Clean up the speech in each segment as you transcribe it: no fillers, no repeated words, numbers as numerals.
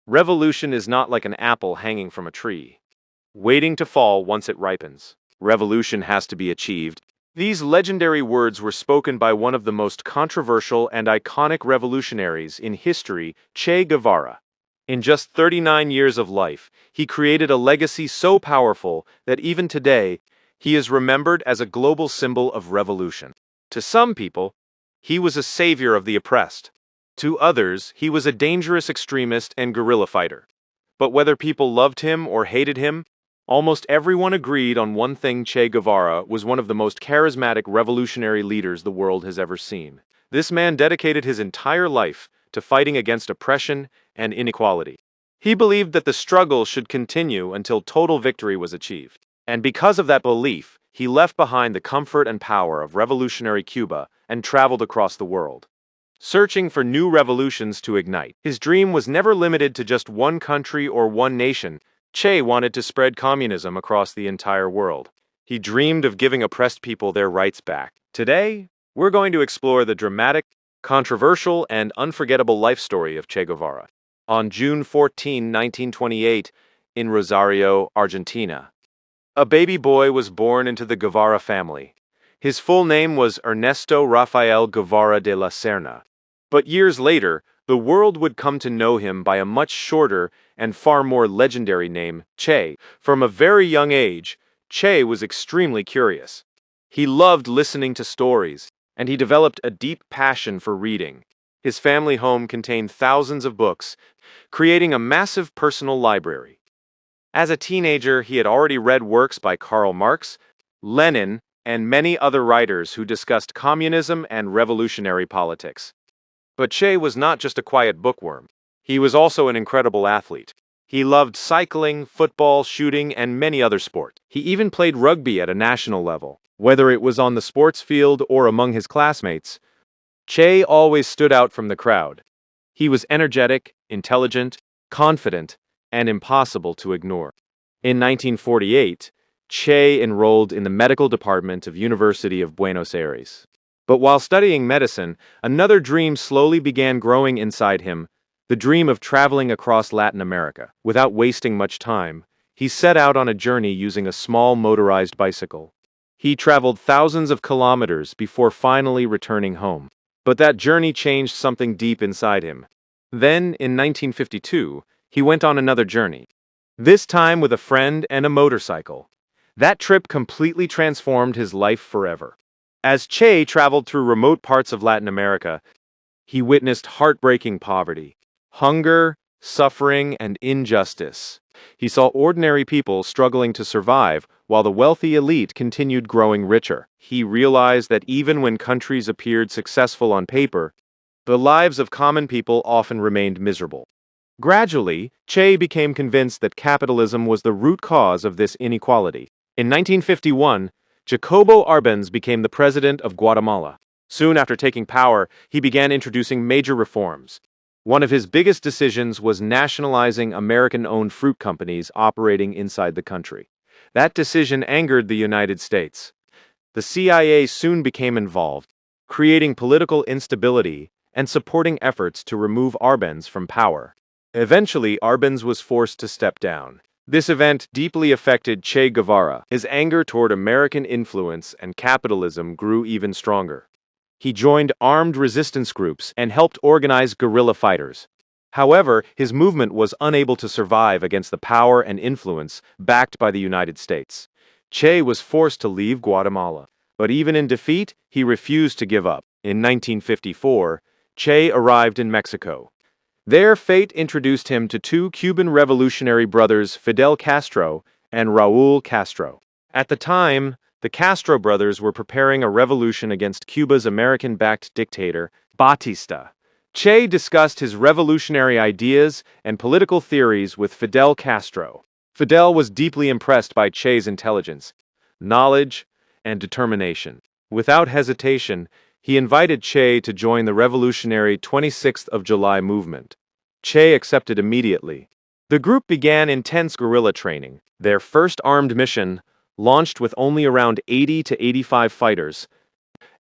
Revolution is not like an apple hanging from a tree, waiting to fall once it ripens. Revolution has to be achieved. These legendary words were spoken by one of the most controversial and iconic revolutionaries in history, Che Guevara. In just 39 years of life, he created a legacy so powerful that even today, he is remembered as a global symbol of revolution. To some people, he was a savior of the oppressed. To others, he was a dangerous extremist and guerrilla fighter. But whether people loved him or hated him, almost everyone agreed on one thing: Che Guevara was one of the most charismatic revolutionary leaders the world has ever seen. This man dedicated his entire life to fighting against oppression and inequality. He believed that the struggle should continue until total victory was achieved. And because of that belief, he left behind the comfort and power of revolutionary Cuba and traveled across the world, searching for new revolutions to ignite. His dream was never limited to just one country or one nation. Che wanted to spread communism across the entire world. He dreamed of giving oppressed people their rights back. Today, we're going to explore the dramatic, controversial, and unforgettable life story of Che Guevara. On June 14, 1928, in Rosario, Argentina, a baby boy was born into the Guevara family. His full name was Ernesto Rafael Guevara de la Serna. But years later, the world would come to know him by a much shorter and far more legendary name, Che. From a very young age, Che was extremely curious. He loved listening to stories, and he developed a deep passion for reading. His family home contained thousands of books, creating a massive personal library. As a teenager, he had already read works by Karl Marx, Lenin, and many other writers who discussed communism and revolutionary politics. But Che was not just a quiet bookworm. He was also an incredible athlete. He loved cycling, football, shooting, and many other sports. He even played rugby at a national level. Whether it was on the sports field or among his classmates, Che always stood out from the crowd. He was energetic, intelligent, confident, and impossible to ignore. In 1948, Che enrolled in the medical department of University of Buenos Aires. But while studying medicine, another dream slowly began growing inside him: the dream of traveling across Latin America. Without wasting much time, he set out on a journey using a small motorized bicycle. He traveled thousands of kilometers before finally returning home. But that journey changed something deep inside him. Then, in 1952, he went on another journey, this time with a friend and a motorcycle. That trip completely transformed his life forever. As Che traveled through remote parts of Latin America, he witnessed heartbreaking poverty, hunger, suffering, and injustice. He saw ordinary people struggling to survive, while the wealthy elite continued growing richer. He realized that even when countries appeared successful on paper, the lives of common people often remained miserable. Gradually, Che became convinced that capitalism was the root cause of this inequality. In 1951, Jacobo Arbenz became the president of Guatemala. Soon after taking power, he began introducing major reforms. One of his biggest decisions was nationalizing American-owned fruit companies operating inside the country. That decision angered the United States. The CIA soon became involved, creating political instability and supporting efforts to remove Arbenz from power. Eventually, Arbenz was forced to step down. This event deeply affected Che Guevara. His anger toward American influence and capitalism grew even stronger. He joined armed resistance groups and helped organize guerrilla fighters. However, his movement was unable to survive against the power and influence backed by the United States. Che was forced to leave Guatemala. But even in defeat, he refused to give up. In 1954, Che arrived in Mexico. There, fate introduced him to two Cuban revolutionary brothers, Fidel Castro and Raúl Castro. At the time, the Castro brothers were preparing a revolution against Cuba's American-backed dictator, Batista. Che discussed his revolutionary ideas and political theories with Fidel Castro. Fidel was deeply impressed by Che's intelligence, knowledge, and determination. Without hesitation, he invited Che to join the revolutionary 26th of July movement. Che accepted immediately. The group began intense guerrilla training. Their first armed mission, launched with only around 80 to 85 fighters,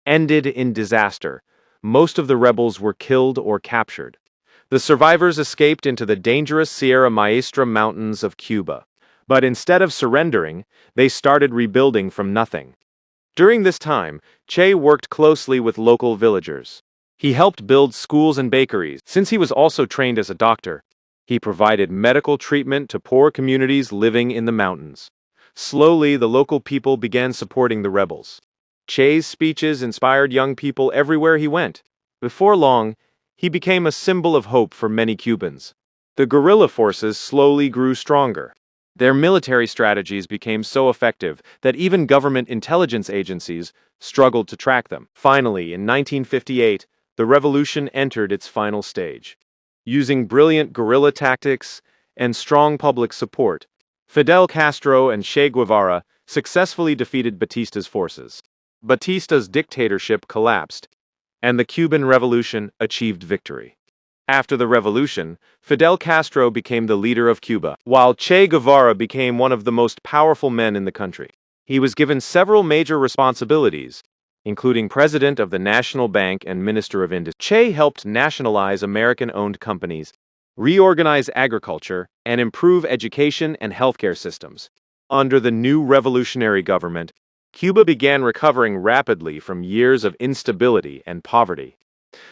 ended in disaster. Most of the rebels were killed or captured. The survivors escaped into the dangerous Sierra Maestra Mountains of Cuba. But instead of surrendering, they started rebuilding from nothing. During this time, Che worked closely with local villagers. He helped build schools and bakeries. Since he was also trained as a doctor, he provided medical treatment to poor communities living in the mountains. Slowly, the local people began supporting the rebels. Che's speeches inspired young people everywhere he went. Before long, he became a symbol of hope for many Cubans. The guerrilla forces slowly grew stronger. Their military strategies became so effective that even government intelligence agencies struggled to track them. Finally, in 1958, the revolution entered its final stage. Using brilliant guerrilla tactics and strong public support, Fidel Castro and Che Guevara successfully defeated Batista's forces. Batista's dictatorship collapsed, and the Cuban Revolution achieved victory. After the revolution, Fidel Castro became the leader of Cuba, while Che Guevara became one of the most powerful men in the country. He was given several major responsibilities, including president of the National Bank and Minister of Industry. Che helped nationalize American-owned companies, reorganize agriculture, and improve education and healthcare systems. Under the new revolutionary government, Cuba began recovering rapidly from years of instability and poverty.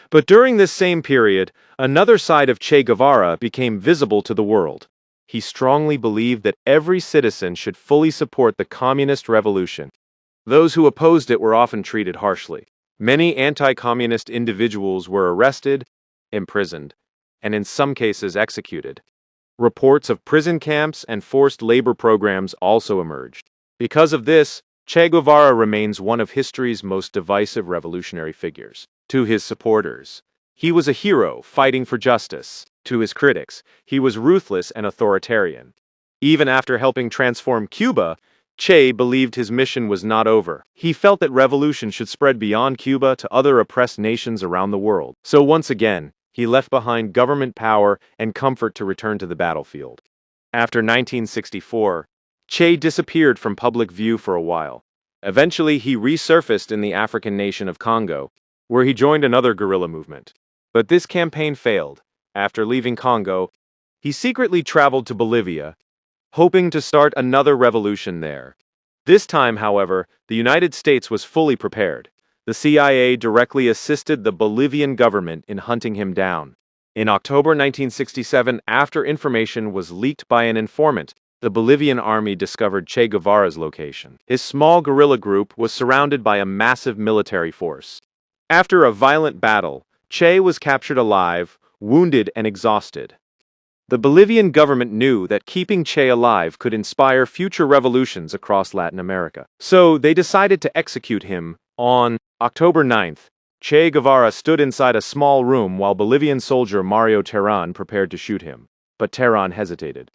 But during this same period, another side of Che Guevara became visible to the world. He strongly believed that every citizen should fully support the communist revolution. Those who opposed it were often treated harshly. Many anti-communist individuals were arrested, imprisoned, and in some cases executed. Reports of prison camps and forced labor programs also emerged. Because of this, Che Guevara remains one of history's most divisive revolutionary figures. To his supporters, he was a hero fighting for justice. To his critics, he was ruthless and authoritarian. Even after helping transform Cuba, Che believed his mission was not over. He felt that revolution should spread beyond Cuba to other oppressed nations around the world. So once again, he left behind government power and comfort to return to the battlefield. After 1964, Che disappeared from public view for a while. Eventually, he resurfaced in the African nation of Congo, where he joined another guerrilla movement. But this campaign failed. After leaving Congo, he secretly traveled to Bolivia, hoping to start another revolution there. This time, however, the United States was fully prepared. The CIA directly assisted the Bolivian government in hunting him down. In October 1967, after information was leaked by an informant, the Bolivian army discovered Che Guevara's location. His small guerrilla group was surrounded by a massive military force. After a violent battle, Che was captured alive, wounded, and exhausted. The Bolivian government knew that keeping Che alive could inspire future revolutions across Latin America. So they decided to execute him. On October 9th, Che Guevara stood inside a small room while Bolivian soldier Mario Terán prepared to shoot him. But Terán hesitated.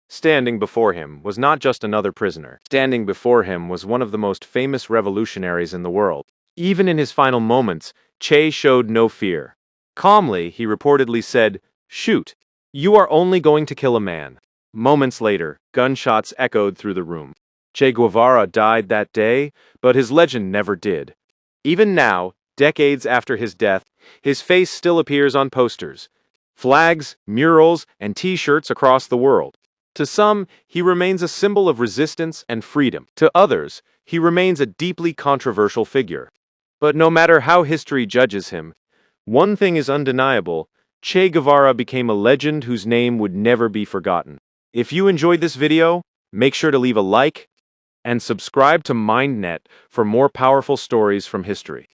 Standing before him was not just another prisoner. Standing before him was one of the most famous revolutionaries in the world. Even in his final moments, Che showed no fear. Calmly, he reportedly said, "Shoot. You are only going to kill a man." Moments later, gunshots echoed through the room. Che Guevara died that day, but his legend never did. Even now, decades after his death, his face still appears on posters, flags, murals, and t-shirts across the world. To some, he remains a symbol of resistance and freedom. To others, he remains a deeply controversial figure. But no matter how history judges him, one thing is undeniable: Che Guevara became a legend whose name would never be forgotten. If you enjoyed this video, make sure to leave a like and subscribe to MindNet for more powerful stories from history.